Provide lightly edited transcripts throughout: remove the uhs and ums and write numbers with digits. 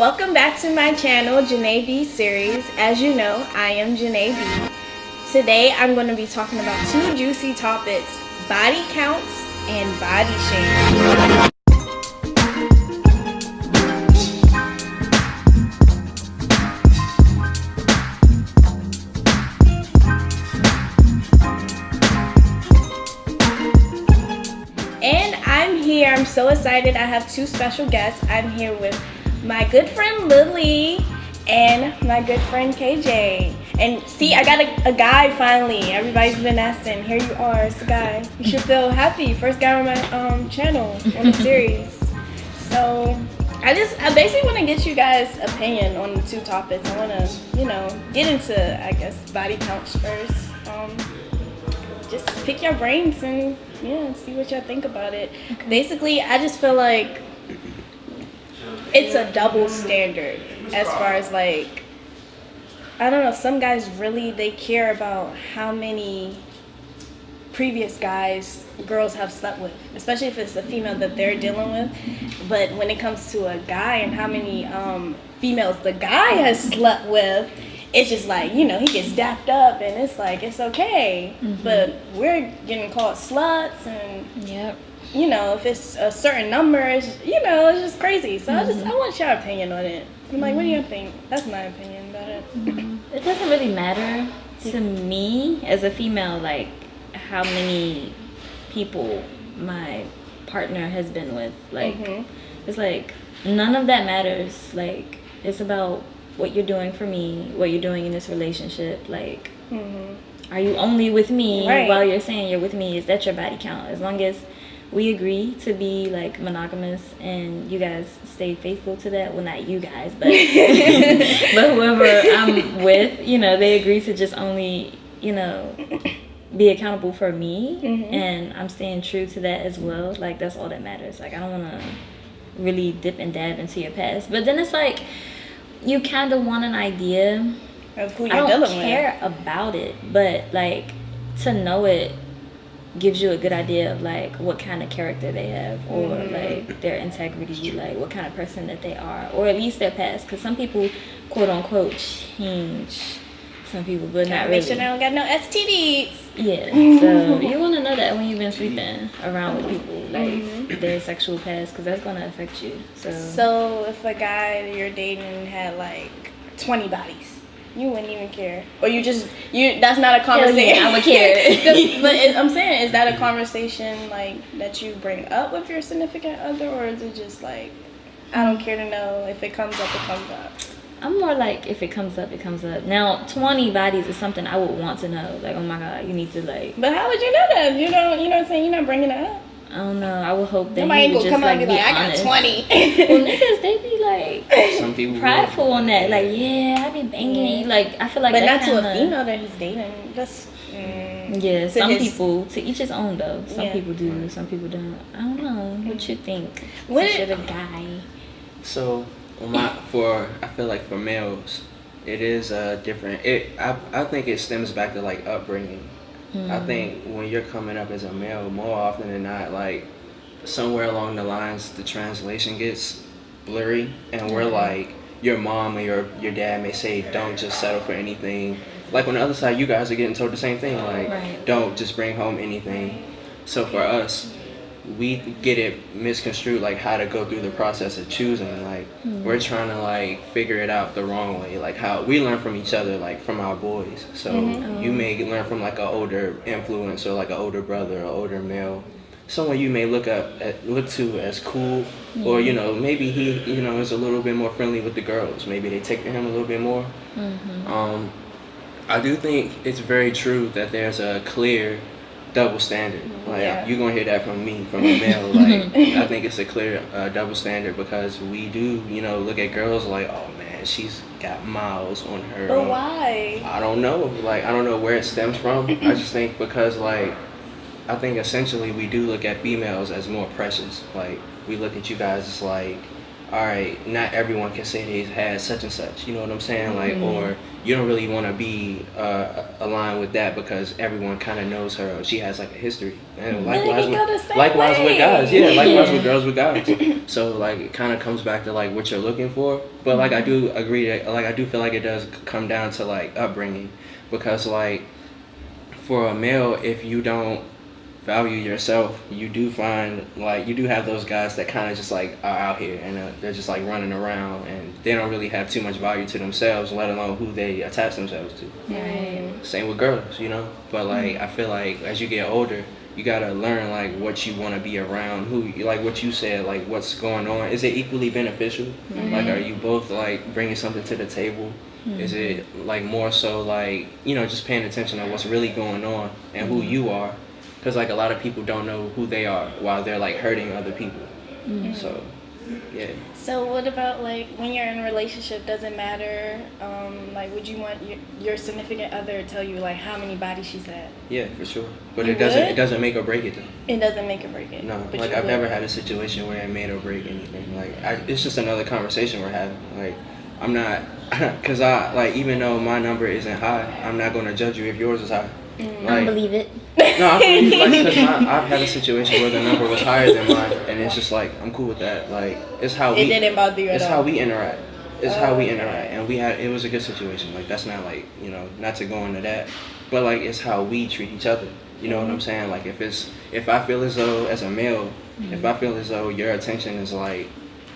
Welcome back to my channel, JaNae B series. As you know, I am JaNae B. Today I'm going to be talking about two juicy topics: body counts and body shaming. And I'm so excited. I have two special guests. I'm here with my good friend Lily and my good friend KJ. And see, I got a guy finally. Everybody's been asking. Here you are, it's a guy. You should feel happy. First guy on my channel on the series. So I basically want to get you guys' opinion on the two topics. I want to, get into, I guess, body counts first. Just pick your brains and see what y'all think about it. Okay. Basically, I just feel like it's a double standard as far as I don't know, some guys really, they care about how many previous girls have slept with, especially if it's a female that they're dealing with. But when it comes to a guy and how many females the guy has slept with, it's just he gets dapped up and it's it's okay. Mm-hmm. But we're getting called sluts and if it's a certain number, it's just crazy. So I want your opinion on it. I'm what do you think? That's my opinion about it. Mm-hmm. It doesn't really matter to me as a female, how many people my partner has been with. It's none of that matters. It's about what you're doing for me, what you're doing in this relationship. Are you only with me while you're saying you're with me? Is that your body count? As long as we agree to be monogamous and you guys stay faithful to that. Well, not you guys, but but whoever I'm with, they agree to just only, be accountable for me, and I'm staying true to that as well. That's all that matters. I don't want to really dip and dab into your past, but then it's you kind of want an idea of who you're dealing with. I don't care about it, but to know it gives you a good idea of what kind of character they have, or their integrity, what kind of person that they are, or at least their past. Because some people, quote unquote, change. Some people, but not really. Make sure they don't got no STDs. Yeah, so you want to know that when you've been sleeping around with people, their sexual past, because that's going to affect you. So if a guy you're dating had 20 bodies, you wouldn't even care, or that's not a conversation. Yeah, I would care. But I'm saying, is that a conversation that you bring up with your significant other, or is it just I don't care to know, if it comes up, it comes up? I'm more if it comes up, it comes up. Now, 20 bodies is something I would want to know. Oh my God, you need to But how would you know that? You know what I'm saying? You're not bringing it up. I don't know. I would hope that nobody he would just come out and be be I honest. got 20. Well, niggas, they be some people prideful on that. Yeah, I be banging you. I feel but not to a female that he's dating. That's yeah. Some people, to each his own though. Some people do. Some people don't. I don't know. What you think? Since you're the guy. So I feel for males, it is different. I think it stems back to upbringing. I think when you're coming up as a male, more often than not, somewhere along the lines, the translation gets blurry, and we're your mom or your dad may say, don't just settle for anything. On the other side, you guys are getting told the same thing, don't just bring home anything. So for us, we get it misconstrued, how to go through the process of choosing. We're trying to figure it out the wrong way, how we learn from each other, from our boys. So you may learn from an older influence, or an older brother or older male, someone you may look to as cool, or maybe he is a little bit more friendly with the girls. Maybe they take to him a little bit more. I do think it's very true that there's a clear double standard. You're gonna hear that from me, from a male. I think it's a clear double standard, because we do look at girls oh man, she's got miles on her. But why? I don't know. I don't know where it stems from. I just think because I think essentially we do look at females as more precious. We look at you guys as all right, not everyone can say they had such and such. You know what I'm saying? Like, or you don't really want to be aligned with that because everyone kind of knows her. Or she has like a history. And likewise with guys. Yeah, likewise with girls with guys. So like it kind of comes back to like what you're looking for. But like I do agree that like I do feel like it does come down to like upbringing, because like for a male, if you don't value yourself, you do find like you do have those guys that kind of just like are out here and they're just like running around and they don't really have too much value to themselves, let alone who they attach themselves to. Right. Same with girls, you know. But like I feel like as you get older, you gotta learn like what you want to be around, who like what you said, like what's going on. Is it equally beneficial? Like are you both like bringing something to the table? Is it like more so like, you know, just paying attention to what's really going on and who you are? Because like a lot of people don't know who they are while they're like hurting other people. So yeah. So what about like when you're in a relationship, does it matter? Like would you want your significant other to tell you like how many bodies she's had? Yeah, for sure. But You it doesn't would? it doesn't make or break it though. It doesn't make or break it. No, but like you I've would. never had a situation where it made or break anything. Like it's just another conversation we're having. Like I'm not, cause I like even though my number isn't high, I'm not gonna judge you if yours is high. I don't believe it. No, I believe like because I've had a situation where the number was higher than mine, and it's just like I'm cool with that. Like it's how It didn't bother you at it's all. how we interact. It's how we interact, and it was a good situation. Like that's not like, you know, not to go into that, but like it's how we treat each other. You know what I'm saying? Like if I feel as though as a male, if I feel as though your attention is like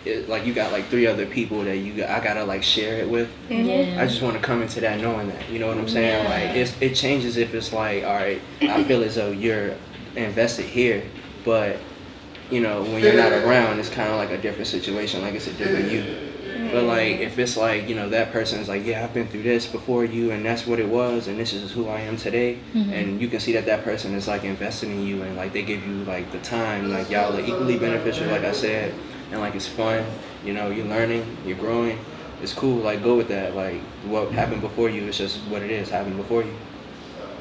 you got like 3 other people that I gotta like share it with. Yeah. I just want to come into that knowing that, you know what I'm saying? Like it changes if it's like, all right, I feel as though you're invested here, but you know when you're not around, it's kind of like a different situation. Like it's a different you. But like if it's like, you know, that person is like, yeah, I've been through this before you, and that's what it was, and this is who I am today, and you can see that person is like invested in you, and like they give you like the time, like y'all are equally beneficial, like I said. And like it's fun, you know, you're learning, you're growing, it's cool, like go with that. Like what happened before you is just what it is, happened before you.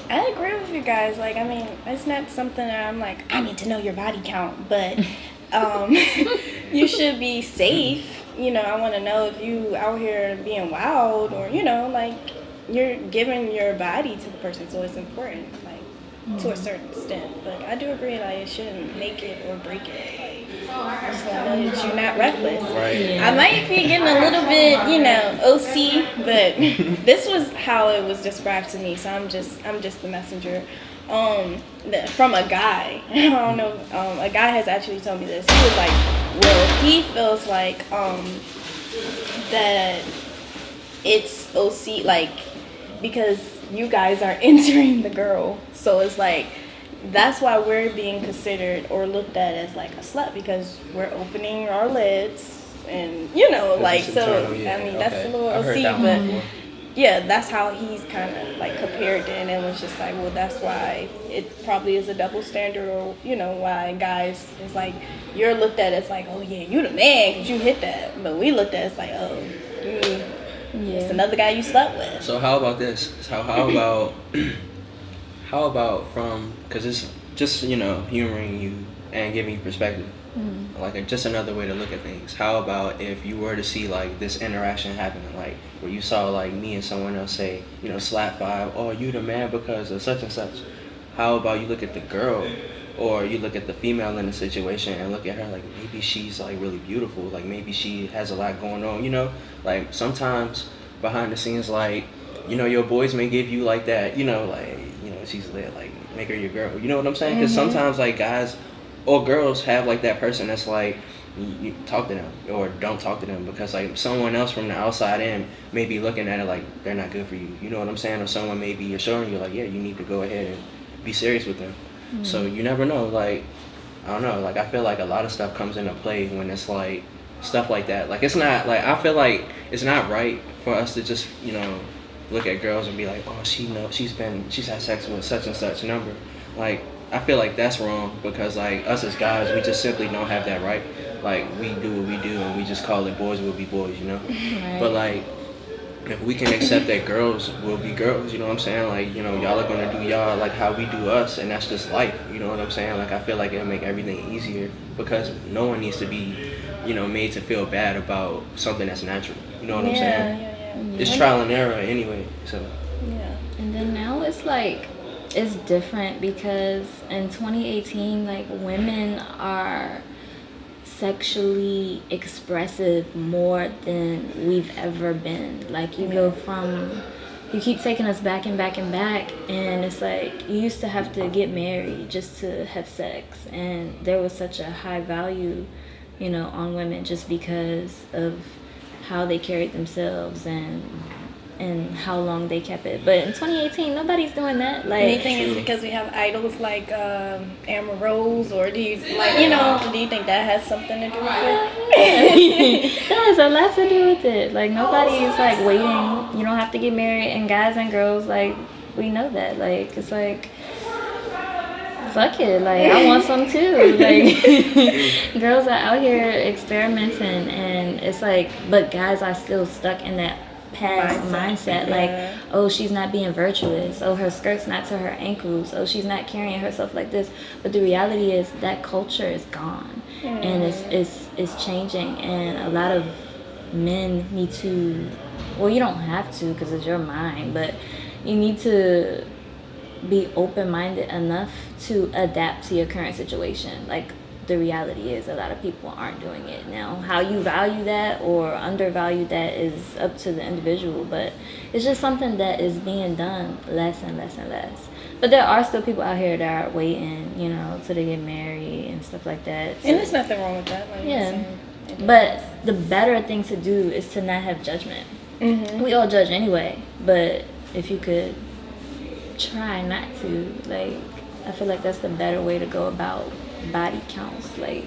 I agree with you guys. Like, I mean, it's not something that I'm like, I need to know your body count, but you should be safe. You know, I want to know if you out here being wild or, you know, like you're giving your body to the person, so it's important, like to a certain extent. But I do agree, like it shouldn't make it or break it. I just want to know that you're not reckless. Right. I might be getting a little bit, you know, OC, but this was how it was described to me. So I'm just the messenger. From a guy, I don't know. A guy has actually told me this. He was like, well, he feels like that it's OC, like because you guys are entering the girl, so it's like. That's why we're being considered or looked at as like a slut, because we're opening our lids and, you know, like, so, I mean, that's a little OC, but yeah, that's how he's kind of like compared it, and it was just like, well, that's why it probably is a double standard, or, you know, why guys, it's like, you're looked at as like, oh yeah, you the man because you hit that, but we looked at as like, oh, it's another guy you slept with. So how about this? So how about from, because it's just, you know, humoring you and giving you perspective, like just another way to look at things. How about if you were to see like this interaction happening, like where you saw like me and someone else say, you know, slap 5, oh, you the man because of such and such. How about you look at the girl, or you look at the female in the situation and look at her like maybe she's like really beautiful, like maybe she has a lot going on, you know, like sometimes behind the scenes, like, you know, your boys may give you like that, you know, like, you know, she's lit, like make her your girl, you know what I'm saying? Because sometimes like guys or girls have like that person that's like, you talk to them or don't talk to them because like someone else from the outside in may be looking at it like they're not good for you, you know what I'm saying? Or someone may be assuring you like, yeah, you need to go ahead and be serious with them. So you never know, like, I don't know, like I feel like a lot of stuff comes into play when it's like stuff like that. Like it's not like, I feel like it's not right for us to just, you know, look at girls and be like, oh, she's had sex with such and such number. Like I feel like that's wrong, because like us as guys, we just simply don't have that right. Like we do what we do and we just call it boys will be boys, you know. Right. But like if we can accept that girls will be girls, you know what I'm saying? Like, you know, y'all are gonna do y'all like how we do us, and that's just life, you know what I'm saying? Like, I feel like it'll make everything easier because no one needs to be, you know, made to feel bad about something that's natural, you know what I'm saying? Yeah. It's trial and error anyway, so. Yeah. And then now it's like, it's different because in 2018, like, women are sexually expressive more than we've ever been. Like, you go from, you keep taking us back and back and back, and it's like you used to have to get married just to have sex, and there was such a high value, you know, on women just because of how they carried themselves and how long they kept it. But in 2018, nobody's doing that. Like, Do you think it's because we have idols like Amber Rose, or do you like, you know, do you think that has something to do with it? that has a lot to do with it. Like, nobody's like waiting. You don't have to get married, and guys and girls, like, we know that. Like, it's like, fuck it, like, I want some too. Like, girls are out here experimenting, and it's like, but guys are still stuck in that past mindset. Like, oh, she's not being virtuous, oh, her skirt's not to her ankles, oh, she's not carrying herself like this. But the reality is that culture is gone, and it's changing, and a lot of men need to, well, you don't have to because it's your mind, but you need to be open-minded enough to adapt to your current situation. Like, the reality is a lot of people aren't doing it now. How you value that or undervalue that is up to the individual, but it's just something that is being done less and less and less. But there are still people out here that are waiting, you know, till they get married and stuff like that. So, And there's nothing wrong with that. Like, yeah. But the better thing to do is to not have judgment. We all judge anyway, but if you could try not to, like, I feel like that's the better way to go about body counts. Like,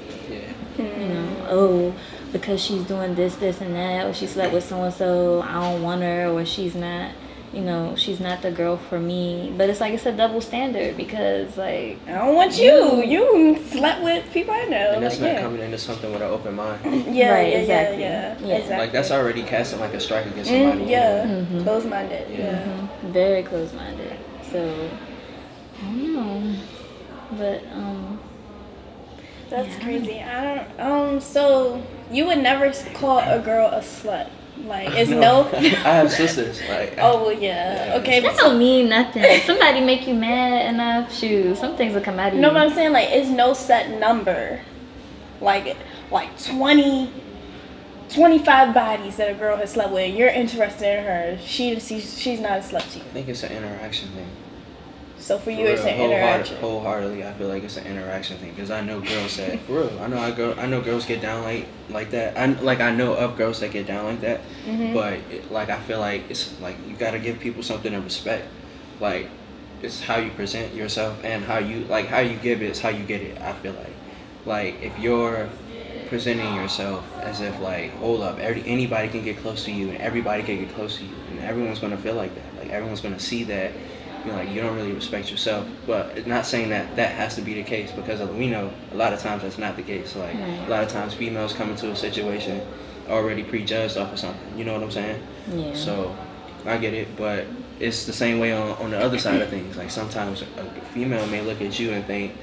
you know, oh, because she's doing this and that, or she slept with so and so, I don't want her, or she's not, you know, she's not the girl for me. But it's like, it's a double standard because, like, I don't want you. You slept with people I know. And that's like, not coming into something with an open mind. Yeah, exactly. Exactly. Like, that's already casting like a strike against somebody. Close-minded. Yeah. very close-minded. So, I don't know. But, That's crazy. I don't. So you would never call a girl a slut? Like, it's no. I have sisters. Like. Oh well, yeah. Okay. that don't mean nothing. If somebody make you mad enough, shoot, some things will come out of you. No, but I'm saying, like, it's no set number. Like 20, 25 bodies that a girl has slept with. You're interested in her. She's not a slut to you. I think it's an interaction thing. So for you, it's an interaction. Wholeheartedly, I feel like it's an interaction thing because I know girls that, for real, I know girls get down like that. I know of girls that get down like that, but like, I feel like it's like you gotta give people something to respect. Like, it's how you present yourself and how you give it is how you get it. I feel like if you're presenting yourself as if, like, hold up, anybody can get close to you and everybody can get close to you and everyone's gonna feel like that. Like, everyone's gonna see that. Like, you don't really respect yourself, but it's not saying that has to be the case because we know a lot of times that's not the case. Like, a lot of times females come into a situation already prejudged off of something. You know what I'm saying? Yeah. So I get it, but it's the same way on the other side of things. Like, sometimes a female may look at you and think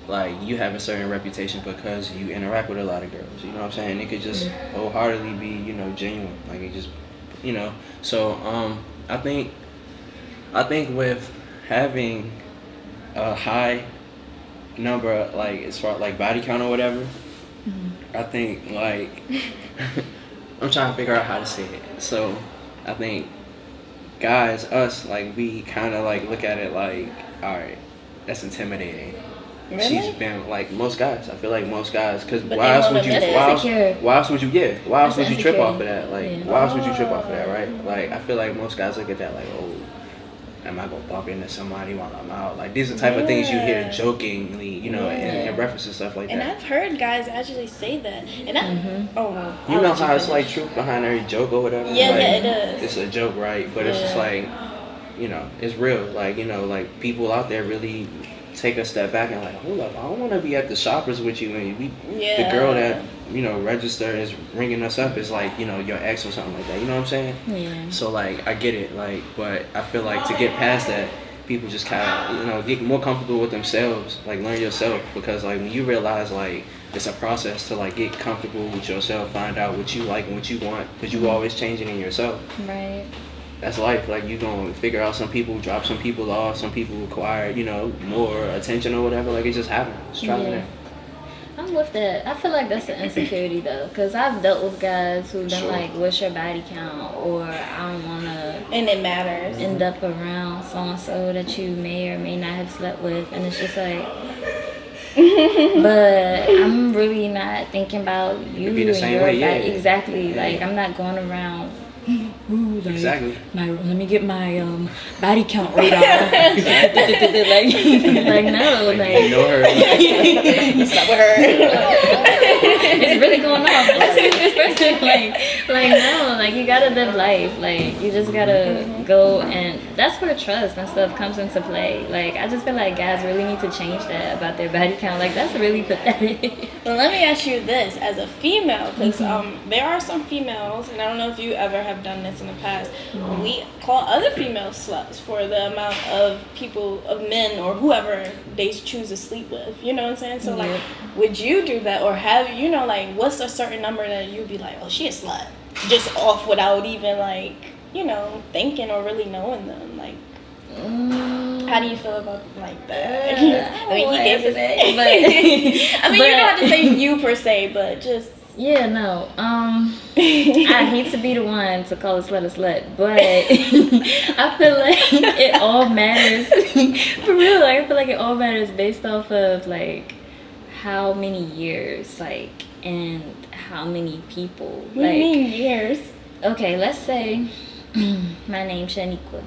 like you have a certain reputation because you interact with a lot of girls. You know what I'm saying? It could just wholeheartedly be, you know, genuine. Like, it just, you know. So I think with having a high number, like, as far like body count or whatever, I think, like, I'm trying to figure out how to say it. So I think guys, us, like, we kind of like look at it like, all right, that's intimidating. Really? She's been, like, most guys. I feel like most guys, because why else would you trip off of that? Like, why else would you trip off of that, right? Like, I feel like most guys look at that like, oh, am I gonna bump into somebody while I'm out? Like, these are the type of things you hear jokingly, you know, in reference to stuff like and that. And I've heard guys actually say that. And you know how it's like truth behind every joke or whatever? Yeah, like, it is. It's a joke, right? But it's just like, you know, it's real. Like, you know, like, people out there really take a step back and like, hold up, I don't want to be at the shoppers with you, and the Yeah. girl that register is ringing us up is like your ex or something like that. You know what I'm saying? Yeah. So like I get it, like, but I feel like to get past that, people just kind of get more comfortable with themselves, like learn yourself, because like when you realize like it's a process to like get comfortable with yourself, find out what you like and what you want, because you always changing in yourself. Right. That's life. Like you gonna figure out, some people drop some people off, some people require more attention or whatever. Like it just happens. It's trial and Yeah. error. I'm with that. I feel like that's an insecurity though, because I've dealt with guys who've been Sure. like, "What's your body count?" or "I don't want to And it matters. end up around so and so that you may or may not have slept with," and it's just like. But I'm really not thinking about you could be the and same your way, body. yeah. Exactly. Yeah. Like I'm not going around. Ooh, like, Exactly. let me get my body count radar. like no, Like, like you know her. You slept with her. it's really going off. This person, like no, like you gotta live life. Like you just gotta go, and that's where trust and stuff comes into play. Like I just feel like guys really need to change that about their body count. Like that's really pathetic. Well, let me ask you this as a female, because there are some females, and I don't know if you ever have done this in the past. We call other females sluts for the amount of men or whoever they choose to sleep with. You know what I'm saying? So like, would you do that, or have like what's a certain number that you'd be like, oh, she a slut, just off without even like thinking or really knowing them? Like, how do you feel about like that? I mean, he gave us that, but I mean, you don't have to say you per se, but just. Yeah, no. I hate to be the one to call a slut a slut, but I feel like it all matters. For real, like I feel like it all matters based off of like how many years, like, and how many people. What do you mean years? Okay, let's say my name's Shaniqua.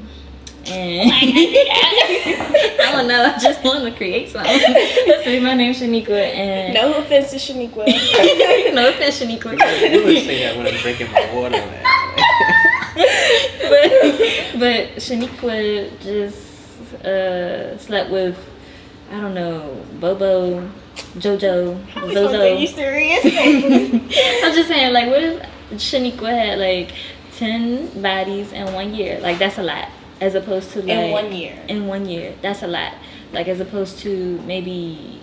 And I don't know, I just want to create something. Let's say my name's Shaniqua and No offense to Shaniqua. no offense, Shaniqua. You would say that when I'm drinking my water, man. but Shaniqua just slept with, I don't know, Bobo, Jojo, Zozo. Are you serious? I'm just saying, like, what if Shaniqua had like 10 bodies in 1 year? Like that's a lot. As opposed to like in 1 year. In 1 year, that's a lot. Like as opposed to maybe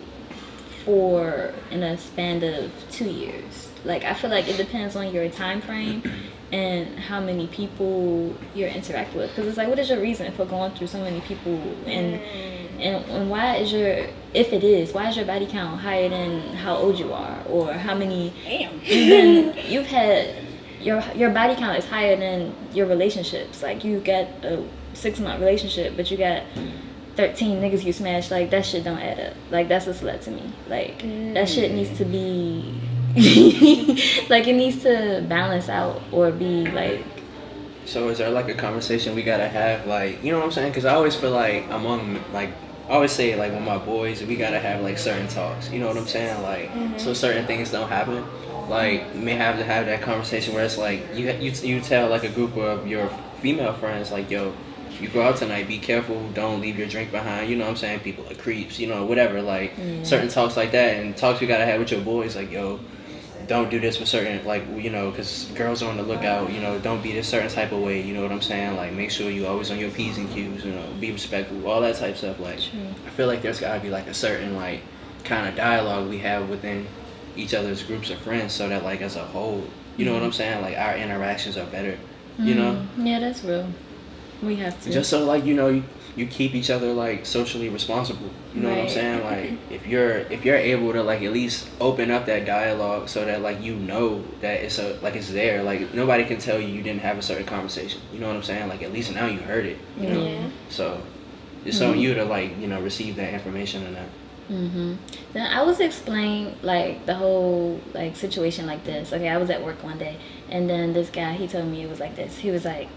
4 in a span of 2 years. Like I feel like it depends on your time frame and how many people you're interacting with. Because it's like, what is your reason for going through so many people? And why is why is your body count higher than how old you are, or how many? Damn. You've had. Your body count is higher than your relationships. Like you got a 6-month relationship, but you got 13 niggas you smashed. Like that shit don't add up. Like that's a slut to me. Like that shit needs to be like it needs to balance out or be like. So is there like a conversation we gotta have, like, you know what I'm saying? Because I always feel like I always say, like, with my boys, we gotta have like certain talks. You know what I'm saying? Like, so certain things don't happen. Like, you may have to have that conversation where it's like you tell like a group of your female friends, like, yo, you go out tonight, be careful, don't leave your drink behind. You know what I'm saying? People are creeps, whatever. Like certain talks like that, and talks you gotta have with your boys, like, yo, don't do this for certain, like, because girls are on the lookout. Don't be this certain type of way. You know what I'm saying? Like, make sure you always on your P's and Q's. Be respectful, all that type of stuff. Like, I feel like there's gotta be like a certain like kind of dialogue we have within each other's groups of friends, so that like as a whole, you know what I'm saying, like our interactions are better. Yeah, that's real. We have to just so like you keep each other like socially responsible. You know what I'm saying? Like if you're able to like at least open up that dialogue, so that like that it's there. Like nobody can tell you didn't have a certain conversation. You know what I'm saying? Like at least now you heard it. Yeah. So it's on you to like receive that information and that. Then I was explain like the whole like situation like this. Okay, I was at work one day, and then this guy, he told me it was like this. He was like,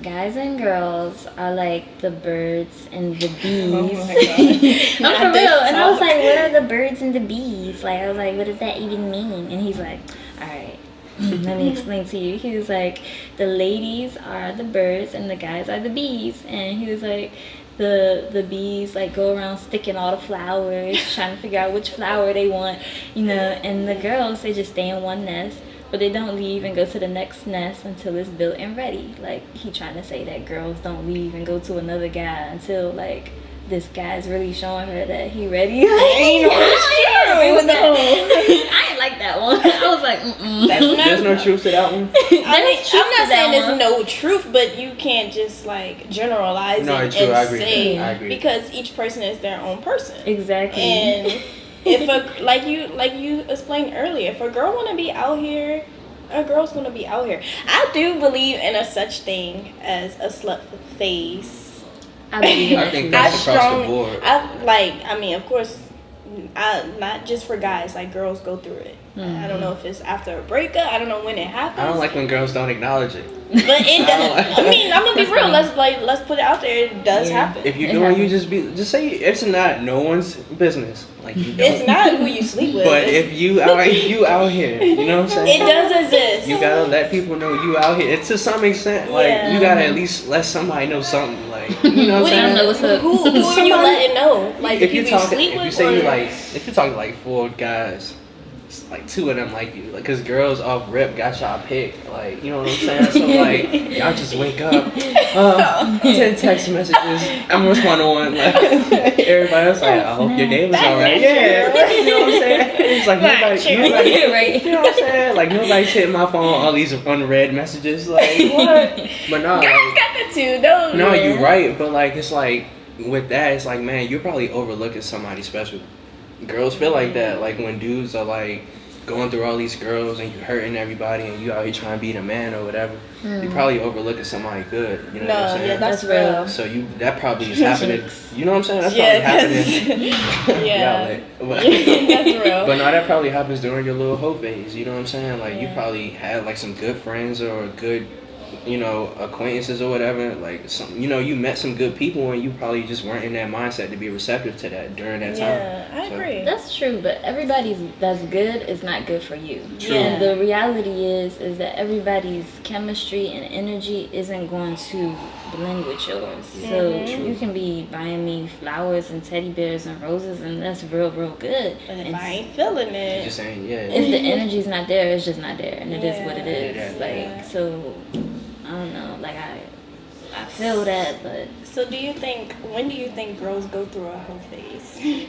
guys and girls are like the birds and the bees. Oh my God. I'm for real. And I was like, what are the birds and the bees? Like, I was like, what does that even mean? And he's like, all right, let me explain to you. He was like, the ladies are the birds and the guys are the bees. And he was like, the bees like go around sticking all the flowers, trying to figure out which flower they want, and the girls, they just stay in one nest, but they don't leave and go to the next nest until it's built and ready. Like, he trying to say that girls don't leave and go to another guy until like this guy's really showing her that he ready. Ain't I ain't like that one. I was like, There's no truth to that one. I mean, I'm not saying there's no truth, but you can't just like generalize No, it true. I and agree. say, I agree. because each person is their own person. Exactly. And if a like you explained earlier, if a girl want to be out here, a girl's gonna be out here. I do believe in a such thing as a slut face. I believe in I that think too. that's across the board. I mean, of course, not just for guys. Like, girls go through it. I don't know if it's after a breakup. I don't know when it happens. I don't like when girls don't acknowledge it. But it does. I mean, I'm gonna be real. Let's put it out there. It does happen. If you do it, you just say it's not no one's business. Like, you don't. It's not who you sleep with. But if you out here, you know what I'm saying? It does exist. You gotta let people know you out here. It's to some extent, like, Yeah. you gotta at least let somebody know something. Like, you know what I'm I don't know saying? what's up. Who are you letting know? Like, If you people talk, sleep if you with, say or you like, if you're talking like 4 guys, it's like 2 of them like you, like, cause girls off rip got y'all picked, like, you know what I'm saying? So like, y'all just wake up, 10 text messages, I'm responding to one, like, everybody else like, I hope your day was alright. Yeah, you know what I'm saying? It's like nobody, Right. you know what I'm saying? Like, nobody's hitting my phone, all these unread messages, like, what? But no, guys like, got that too. Don't. no, you're right, but like, it's like, with that, it's like, man, you're probably overlooking somebody special. Girls feel like that, like when dudes are like going through all these girls and you hurting everybody and you out here trying to be the man or whatever, you probably overlooking somebody good. You know what I'm saying? Yeah, that's That's real. So that probably is happening. You know what I'm saying? That's Yeah, probably happening. yeah. But, That's real. but no, that probably happens during your little hoe phase. You know what I'm saying? Like, you Yeah. probably had like some good friends or good, acquaintances or whatever. Like, some, you met some good people and you probably just weren't in that mindset to be receptive to that during that time. Yeah, I agree. That's true, but everybody's that's good is not good for you. True. And the reality is that everybody's chemistry and energy isn't going to blend with yours. So you can be buying me flowers and teddy bears and roses, and that's real good. But if And I ain't feeling Just it, saying, yeah. if the energy's not there, it's just not there, and it is what it Yeah. is. Yeah. Like, so I don't know. Like, I feel that, but so when do you think girls go through a whole phase?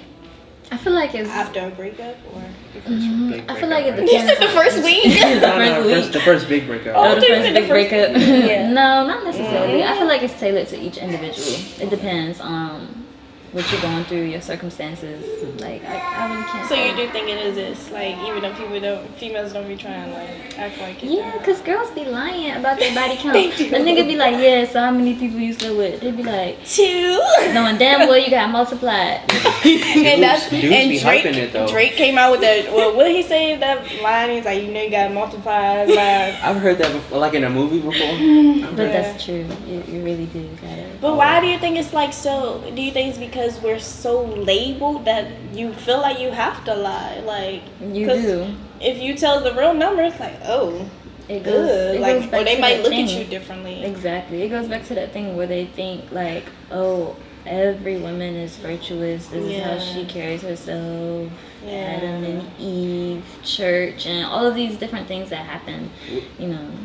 I feel like it's. After a breakup, or? Big I feel like it breakup, right? depends. You said the first week. The first big breakup. Oh, The do you first mean the big first- breakup. Yeah. No, not necessarily. I feel like it's tailored to each individual. It depends on what you're going through, your circumstances. Like, I really can't. So say. you do think it exists, like, even though females don't be trying to like act like it? Yeah, because girls be lying about their body count. They do. A nigga be like, yeah, so how many people you slept with? They be like, 2. knowing damn well you got multiplied. And that's Dudes and be Drake. hyping it, though. Drake came out with that. Well, what did he say? That line. He's like, you got multiplied by. I've heard that before, like in a movie before. But that's true. You really do gotta. But why do you think it's like so? Do you think it's because we're so labeled that you feel like you have to lie? Like, You 'cause do. If you tell the real number, it's like, oh, It good. goes. It Like, goes back or they to might that look thing. at you differently. Exactly. It goes back to that thing where they think like, oh, every woman is virtuous. This is how Yeah. she carries herself. Yeah. Adam and Eve, church, and all of these different things that happen.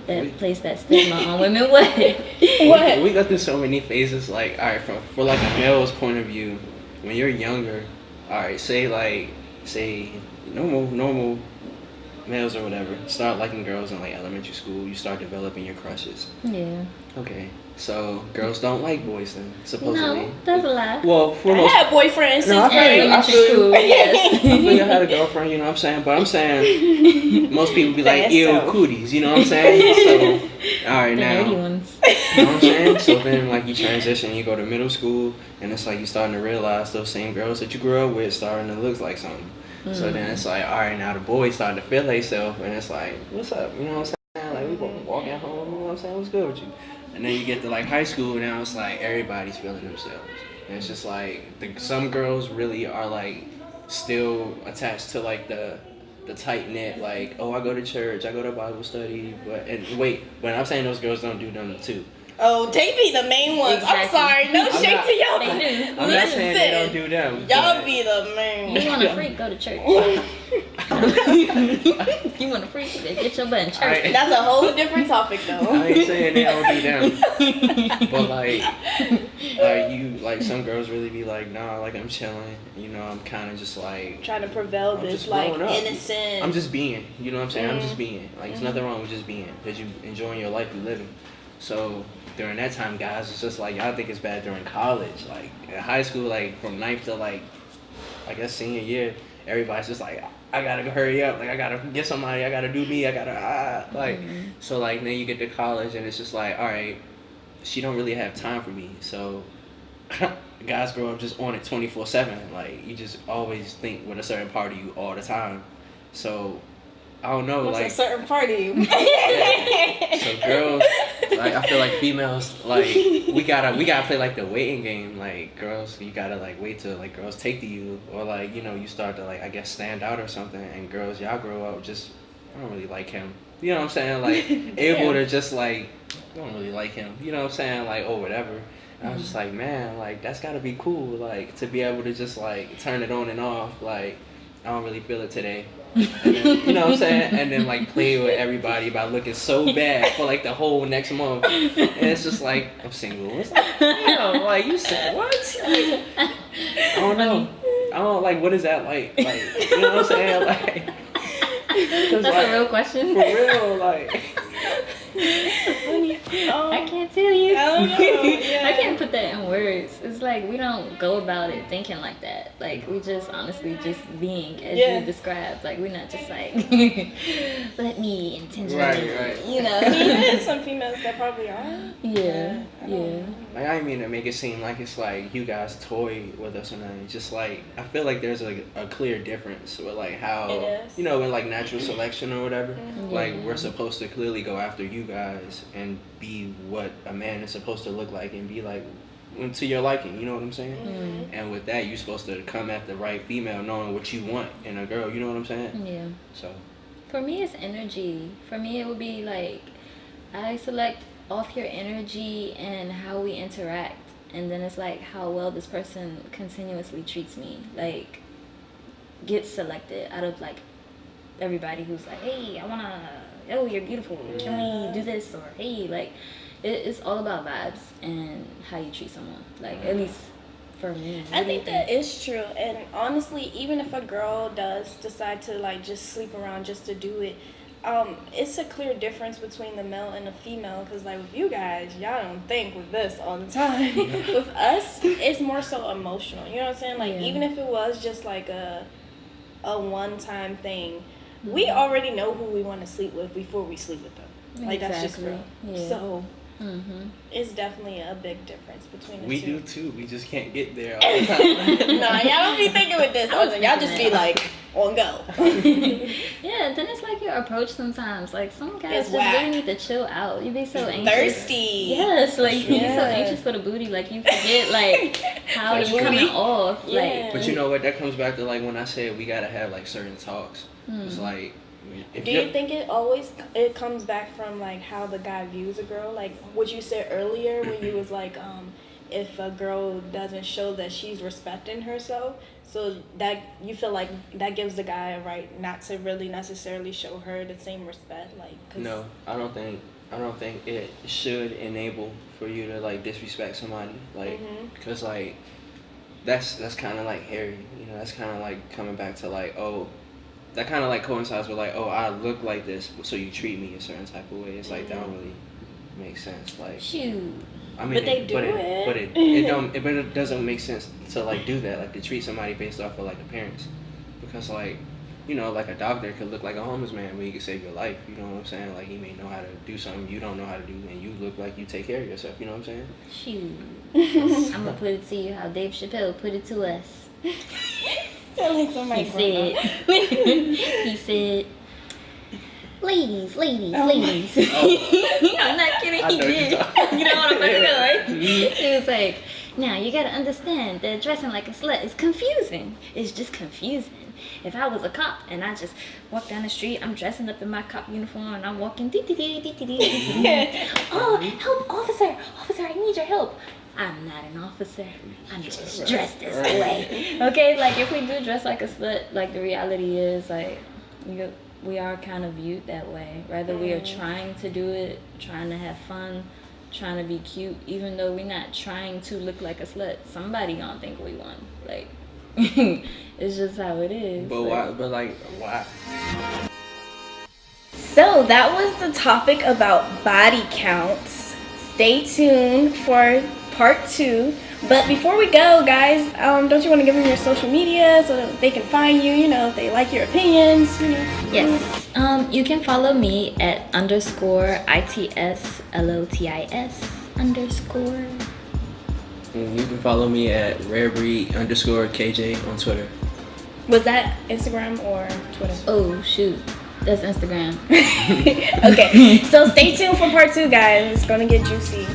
That place that stigma on women. What? We go through so many phases. Like, all right, for like a male's point of view, when you're younger, all right, say normal males or whatever start liking girls in like elementary school. You start developing your crushes. Yeah. Okay, so girls don't like boys then, supposedly. No, that's a lie. Well, for I most, had boyfriends No, I since feel you. I Elementary feel you. school, yes. I feel you had a girlfriend, you know what I'm saying? But I'm saying most people be like, Fast ew, self. cooties, you know what I'm saying? So, all right, The now. nerdy ones. You know what I'm saying? So then, like, you transition, you go to middle school, and it's like you starting to realize those same girls that you grew up with starting to look like something. So then it's like, all right, now the boys starting to feel themselves, and it's like, what's up? You know what I'm saying? Like, we walking home, you know what I'm saying? What's good with you? And then you get to like high school, now it's like everybody's feeling themselves. And it's just like, some girls really are like still attached to like the tight knit, like, oh, I go to church, I go to Bible study, but I'm saying those girls don't do them too. Oh, they be the main ones. I'm Exactly. sorry. No I'm shade not- to y'all. They do. I'm not saying they don't do them. Y'all but- be the main You want a freak? Go to church. You want a freak? Get your butt in church. I- That's a whole different topic, I though. ain't saying they don't do them, but like some girls really be like, nah, like I'm chilling, you know, I'm kind of just like Trying to prevail I'm this just like growing up. innocent. I'm just being, you know what I'm saying? I'm Mm-hmm. just being. Like, there's nothing wrong with just being, because you enjoying your life, you living. So during that time, guys, it's just like y'all think it's bad during college, like in high school, like from ninth to like I guess senior year, everybody's just like, I gotta hurry up, like I gotta get somebody, I gotta do me, I gotta like. So like then you get to college and it's just like, all right, she don't really have time for me, so. Guys grow up just on it 24/7. Like you just always think with a certain part of you all the time. So I don't know, What's like a certain party? so girls, like I feel like females, like we gotta play like the waiting game. Like girls, you gotta like wait till like girls take to you, or like you know you start to like I guess stand out or something. And girls, y'all grow up just I don't really like him. You know what I'm saying? Like able to just like don't really like him. You know what I'm saying? Like oh whatever. I was just like, man, like that's gotta be cool, like to be able to just like turn it on and off. Like I don't really feel it today, and then, you know what I'm saying? And then like play with everybody by looking so bad for like the whole next month, and it's just like I'm single. It's like, damn, like you said what? Like, I don't know. I don't like what is that like? Like you know what I'm saying? Like That's like, a real question. for real, like. I can't tell you. I don't know, yeah. I can't put that in words. It's like we don't go about it thinking like that. Like we just honestly just being as Yeah. you described. Like we're not just like let me intentionally. Right. You know. I mean, there's some females that probably are. Yeah. I Yeah. don't Like I didn't mean to make it seem like it's like you guys toy with us or nothing. Just like I feel like there's a clear difference with like how It is. you know in like natural selection or whatever. Like Yeah. we're supposed to clearly go after you guys and be what a man is supposed to look like and be like to your liking. You know what I'm saying? Mm-hmm. And with that, you're supposed to come at the right female, knowing what you want in a girl. You know what I'm saying? Yeah. So For me, it's energy. For me, it would be like I select off your energy and how we interact, and then it's like how well this person continuously treats me. Like gets selected out of like everybody who's like, hey, I wanna, oh, you're beautiful. Can we do this? Or hey, like it's all about vibes and how you treat someone. Like at least for me. I think that is true, and honestly, even if a girl does decide to like just sleep around just to do it, it's a clear difference between the male and the female. Because like with you guys, y'all don't think with this all the time. With us, it's more so emotional. You know what I'm saying? Like Yeah. even if it was just like a one-time thing, we already know who we want to sleep with before we sleep with them. Like that's just Exactly. real. Yeah. So Mm-hmm. it's definitely a big difference between the we two. do too. We just can't get there all the time. Nah, y'all don't be thinking with this. I was Y'all just thinking be that. like on go. Yeah, then it's like your approach sometimes. Like some guys It's just whack. really need to chill out. You be so anxious. Thirsty. Yes, like you be so Yeah. anxious for the booty, like you forget like how That's you true. coming off. Yeah. Like But you know what? That comes back to like when I said we gotta have like certain talks. It's like if Do you're- you think it comes back from like how the guy views a girl? Like what you said earlier when you was like, if a girl doesn't show that she's respecting herself, so that you feel like that gives the guy a right not to really necessarily show her the same respect, like 'cause No, I don't think it should enable for you to like disrespect somebody, like, cause like that's kind of like hairy, you know. That's kind of like coming back to like, oh, that kind of like coincides with like, oh, I look like this, so you treat me a certain type of way. It's like that don't really make sense. Like, shoot. I mean, But they do it. but it doesn't make sense to like do that, like to treat somebody based off of like appearance, because like, you know, like a doctor could look like a homeless man, but he could save your life. You know what I'm saying? Like he may know how to do something you don't know how to do, and you look like you take care of yourself. You know what I'm saying? Shoot. I'm gonna put it to you how Dave Chappelle put it to us. feel like somebody He grown up. said, he said, ladies. I'm not kidding, I he know what you're did. talking You know what I'm about to go, right? Mhm. He was like, Now, you gotta understand that dressing like a slut is confusing. It's just confusing. If I was a cop and I just walk down the street, I'm dressing up in my cop uniform and I'm walking, oh, help, officer, I need your help. I'm not an officer. I'm just dressed this way. Okay, like if we do dress like a slut, like the reality is like we are kind of viewed that way. Rather we are trying to do it, trying to have fun, trying to be cute, even though we're not trying to look like a slut. Somebody gonna think we won. Like it's just how it is. But why? But like why? So that was the topic about body counts. Stay tuned for part 2. But before we go, guys, don't you want to give them your social media so that they can find you, if they like your opinions, Yes. You can follow me at _ITSLOTIS_. And you can follow me at rarebreed_KJ on Twitter. Was that Instagram or Twitter? Oh, shoot. That's Instagram. Okay, so stay tuned for part 2, guys. It's going to get juicy.